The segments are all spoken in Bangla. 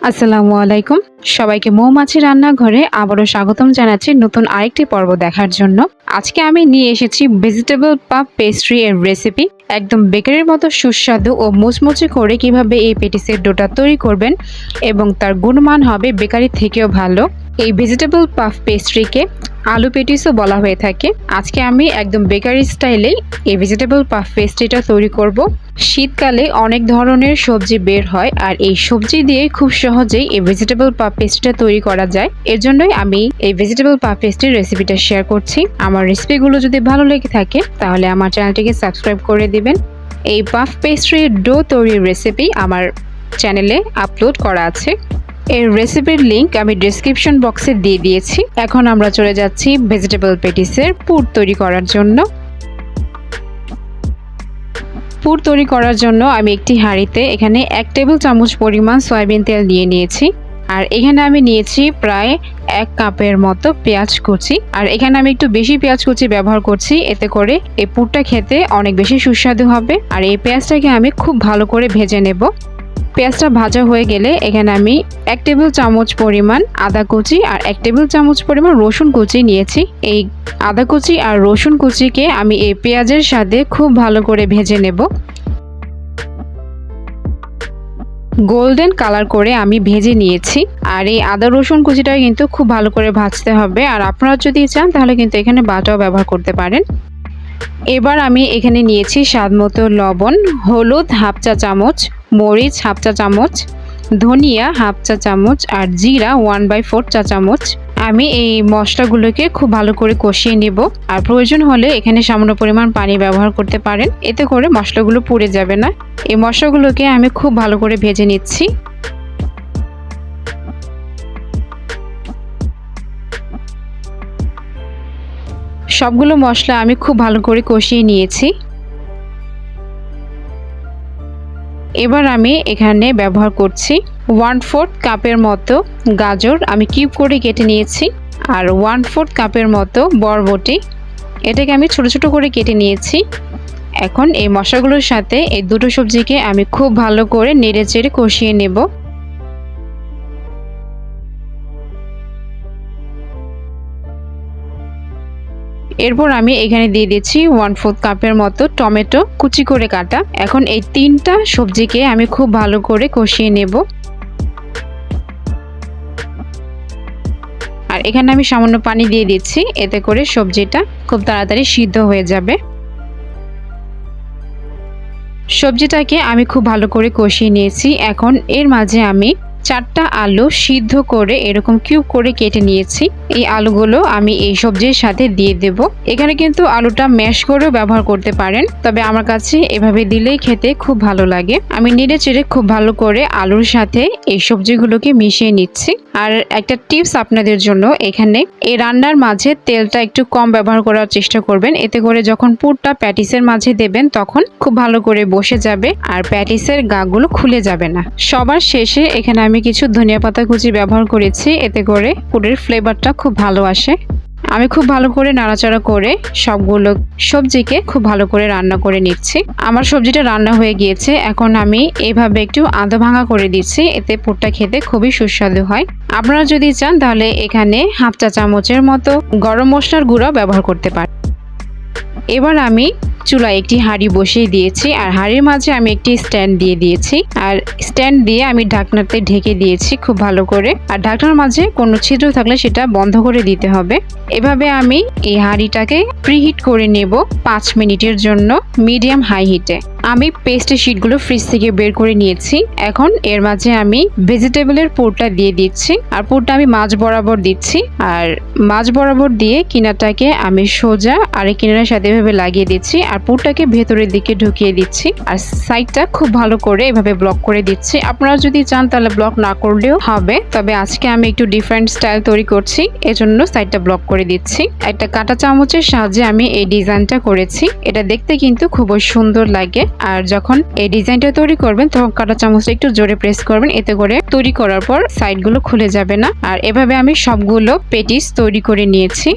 আসসালামু আলাইকুম সবাইকে মৌমাছি রান্নাঘরে আবারও স্বাগতম জানাচ্ছি নতুন আরেকটি পর্ব দেখার জন্য। আজকে আমি নিয়ে এসেছি ভেজিটেবল পাফ পেস্ট্রি এর রেসিপি। একদম বেকারির মতো সুস্বাদু ও মুচমুচে করে কিভাবে এই পেটিসের ডোটা তৈরি করবেন এবং তার গুণমান হবে বেকারি থেকেও ভালো। এই ভেজিটেবল পাফ পেস্ট্রিকে আলু পেটিসও বলা হয়ে থাকে। আজকে আমি একদম বেকারি স্টাইলে এই ভেজিটেবল পাফ পেস্ট্রিটা তৈরি করব। শীতকালে অনেক ধরনের সবজি বের হয় আর এই সবজি দিয়ে খুব সহজেই এই ভেজিটেবল পাফ পেস্ট্রিটা তৈরি করা যায়। এর জন্যই আমি এই ভেজিটেবল পাফ পেস্ট্রির রেসিপিটা শেয়ার করছি। আমার রেসিপিগুলো যদি ভালো লেগে থাকে তাহলে আমার চ্যানেলটিকে সাবস্ক্রাইব করে দিবেন। এই পাফ পেস্ট্রির ডো তৈরির রেসিপি আমার চ্যানেলে আপলোড করা আছে। এর রেসিপির লিংক আমি ডেসক্রিপশন বক্সে দিয়ে দিয়েছি। এখন আমরা চলে যাচ্ছি ভেজিটেবল পেটিসের পুর তৈরি করার জন্য। পুর তৈরি করার জন্য আমি একটি হাঁড়িতে এখানে 1 টেবিল চামচ পরিমাণ সয়াবিন তেল নিয়ে নিয়েছি। আর এখানে আমি নিয়েছি প্রায় 1 কাপের মতো পেঁয়াজ কুচি। আর এখানে আমি একটু বেশি পেঁয়াজ কুচি ব্যবহার করছি, এতে করে এই পুরটা খেতে অনেক বেশি সুস্বাদু হবে। আর এই পেঁয়াজটাকে আমি খুব ভালো করে ভেজে নেব। পেঁয়াজটা ভাজা হয়ে গেলে এখানে আমি 1 টেবিল চামচ পরিমাণ আদা কুচি আর 1 টেবিল চামচ পরিমাণ রসুন কুচি নিয়েছি। এই আদা কুচি আর রসুন কুচিকে আমি এই পেঁয়াজের সাথে খুব ভালো করে ভেজে নেব। গোল্ডেন কালার করে আমি ভেজে নিয়েছি। আর এই আদা রসুন কুচিটা কিন্তু খুব ভালো করে ভাজতে হবে। আর আপনারা যদি চান তাহলে কিন্তু এখানে বাটাও ব্যবহার করতে পারেন। এবার আমি এখানে নিয়েছি স্বাদমতো লবণ, হলুদ হাফ চা চামচ, মরিচ হাফ চা চামচ, ধনিয়া হাফ চা চামচ আর জিরা 1/4 চা চামচ। আমি এই মশলাগুলোকে খুব ভালো করে কষিয়ে নেব। আর প্রয়োজন হলে এখানে সামান্য পরিমাণ পানি ব্যবহার করতে পারেন, এতে করে মশলাগুলো পুড়ে যাবে না। এই মশলাগুলোকে আমি খুব ভালো করে ভেজে নিচ্ছি। সবগুলো মশলা আমি খুব ভালো করে কষিয়ে নিয়েছি। এবার আমি এখানে ব্যবহার করছি 1/4 কাপের মতো গাজর আমি কিউব করে কেটে নিয়েছি। আর 1/4 কাপের মতো বরবটি, এটাকে আমি ছোট ছোট করে কেটে নিয়েছি। এখন এই মশলাগুলোর সাথে এই দুটো সবজিকে আমি খুব ভালো করে নেড়েচেড়ে কষিয়ে নেব। এরপর আমি এখানে দিয়ে দিচ্ছি 1/4 কাপের মতো টমেটো কুচি করে কাটা। এখন এই 3টা সবজিকে আমি খুব ভালো করে কষিয়ে নেব। আর এখানে আমি সামান্য পানি দিয়ে দিচ্ছি, এতে করে সবজিটা খুব তাড়াতাড়ি সিদ্ধ হয়ে যাবে। সবজিটাকে আমি খুব ভালো করে কষিয়ে নিয়েছি। এখন এর মাঝে আমি 4টা আলু সিদ্ধ করে এরকম কিউব করে কেটে নিয়েছি। এই আলুগুলো আমি এই সবজির সাথে দিয়ে দেব। এখানে কিন্তু আলুটা ম্যাশ করেও ব্যবহার করতে পারেন, তবে আমার কাছে এভাবে দিলেই খেতে খুব ভালো লাগে। আমি নেড়ে চেড়ে খুব ভালো করে আলুর সাথে এই সবজিগুলোকে মিশিয়ে নিচ্ছি। আর একটা টিপস আপনাদের জন্য, এখানে এই রান্নার মাঝে তেলটা একটু কম ব্যবহার করার চেষ্টা করবেন, এতে করে যখন পুরটা প্যাটিসের মাঝে দেবেন তখন খুব ভালো করে বসে যাবে আর প্যাটিসের গাগুলো খুলে যাবে না। সবার শেষে এখানে আমি কিছু ধনিয়া পাতা কুচি ব্যবহার করেছি, এতে করে পুরের ফ্লেভারটা খুব ভালো আসে। আমি খুব ভালো করে নাড়াচাড়া করে সবগুলো সবজিকে খুব ভালো করে রান্না করে নিচ্ছি। আমার সবজিটা রান্না হয়ে গিয়েছে। এখন আমি এইভাবে একটু আধা ভাঙা করে দিচ্ছি, এতে পুরটা খেতে খুবই সুস্বাদু হয়। আপনারা যদি চান তাহলে এখানে হাফ চা চামচের মতো গরম মশলার গুঁড়া ব্যবহার করতে পারেন। এবার আমি চুলায় একটি হাঁড়ি বসিয়ে দিয়েছি আর হাঁড়ির মাঝে আমি একটি স্ট্যান্ড দিয়ে দিয়েছি। আর স্ট্যান্ড দিয়ে আমি ঢাকনাতে ঢেকে দিয়েছি খুব ভালো করে। আর ঢাকনার মাঝে কোনো ছিদ্র থাকলে সেটা বন্ধ করে দিতে হবে। এভাবে আমি এই হাঁড়িটাকে প্রিহিট করে নেব 5 মিনিটের জন্য মিডিয়াম হাই হিটে। আমি পেস্টের শিটগুলো ফ্রিজ থেকে বের করে নিয়েছি। এখন এর মাঝে আমি ভেজিটেবলের পুরটা দিয়ে দিচ্ছি। আর পুরটা আমি মাঝ বরাবর দিচ্ছি। আর মাঝ বরাবর দিয়ে কিনারটাকে আমি সোজা আরেক কিনারের সাথে এভাবে লাগিয়ে দিচ্ছি। আর পুরটাকে ভেতরের দিকে ঢুকিয়ে দিচ্ছি। আর সাইডটা খুব ভালো করে এভাবে ব্লক করে দিচ্ছি। আপনারা যদি চান তাহলে ব্লক না করলেও হবে, তবে আজকে আমি একটু ডিফারেন্ট স্টাইল তৈরি করছি, এজন্য সাইডটা ব্লক করে দিচ্ছি। একটা কাঁটা চামচের সাহায্যে আমি এই ডিজাইনটা করেছি। এটা দেখতে কিন্তু খুবই সুন্দর লাগে। আর যখন এই ডিজাইনটা তৈরি করবেন তখন কাঁটা চামচটা একটু জোরে প্রেস করবেন, এতে করে তৈরি করার পর সাইডগুলো খুলে যাবে না। আর এভাবে আমি সবগুলো পেটিস তৈরি করে নিয়েছি।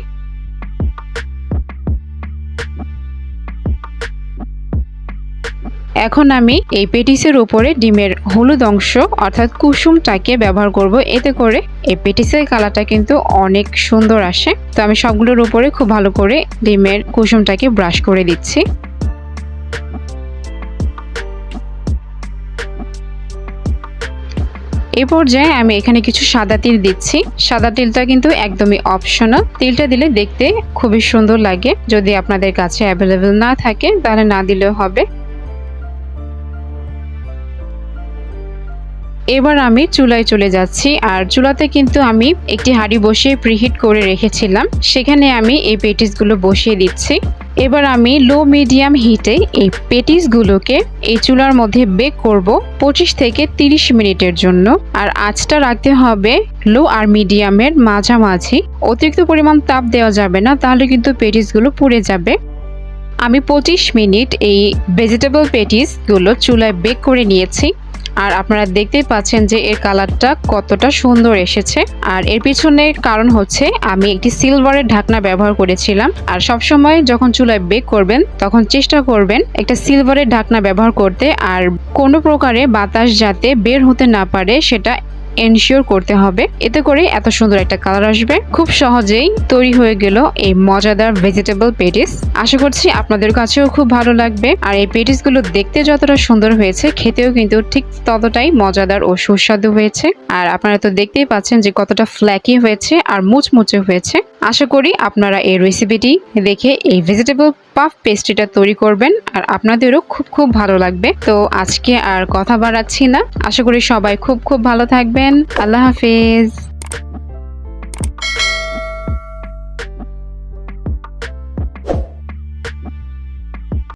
এখন আমি এই পেটিসের উপরে ডিমের হলুদ অংশ অর্থাৎ কুসুমটাকে ব্যবহার করব, এতে করে এই পেটিসের কালারটা কিন্তু অনেক সুন্দর আসে। তো আমি সবগুলোর উপরে খুব ভালো করে ডিমের কুসুমটাকে ব্রাশ করে দিচ্ছি। এই পর্যায়ে আমি এখানে কিছু সাদা তিল দিচ্ছি। সাদা তিলটা কিন্তু একদমই অপশনাল, তিলটা দিলে দেখতে খুবই সুন্দর লাগে। যদি আপনাদের কাছে অ্যাভেলেবেল না থাকে তাহলে না দিলেও হবে। এবার আমি চুলায় চলে যাচ্ছি, আর চুলাতে কিন্তু আমি একটি হাঁড়ি বসিয়ে প্রিহিট করে রেখেছিলাম, সেখানে আমি এই পেটিসগুলো বসিয়ে দিচ্ছি। এবার আমি লো মিডিয়াম হিটে এই পেটিসগুলোকে এই চুলার মধ্যে বেক করব 25 থেকে 30 মিনিটের জন্য। আর আঁচটা রাখতে হবে লো আর মিডিয়ামের মাঝামাঝি, অতিরিক্ত পরিমাণ তাপ দেওয়া যাবে না, তাহলে কিন্তু পেটিসগুলো পুড়ে যাবে। আমি 25 মিনিট এই ভেজিটেবল পেটিসগুলো চুলায় বেক করে নিয়েছি, আর আপনারা দেখতেই পাচ্ছেন যে এর কালারটা কতটা সুন্দর এসেছে। আর এর পিছনের কারণ হচ্ছে আমি একটি সিলভারের ঢাকনা ব্যবহার করেছিলাম। আর সবসময় যখন চুলায় বেক করবেন তখন চেষ্টা করবেন একটা সিলভারের ঢাকনা ব্যবহার করতে, আর কোনো প্রকারে বাতাস যাতে বের হতে না পারে সেটা এনশিওর করতে হবে, এতে করে এত সুন্দর একটা কালার আসবে। খুব সহজেই তৈরি হয়ে গেল এই মজাদার ভেজিটেবল পেটিস। আশা করছি আপনাদের কাছেও খুব ভালো লাগবে। আর এই পেটিসগুলো দেখতে যতটা সুন্দর হয়েছে, খেতেও কিন্তু ঠিক ততটাই মজাদার ও সুস্বাদু হয়েছে। আর আপনারা তো দেখতেই পাচ্ছেন যে কতটা ফ্ল্যাকি হয়েছে আর মুচমুচে হয়েছে। আশা করি আপনারা এই রেসিপিটি দেখে এই ভেজিটেবল পাফ পেস্ট্রিটা তৈরি করবেন, আর আপনাদেরও খুব ভালো লাগবে। তো আজকে আর কথা বাড়াচ্ছি না, আশা করি সবাই খুব ভালো থাকবেন। আল্লাহ হাফেজ।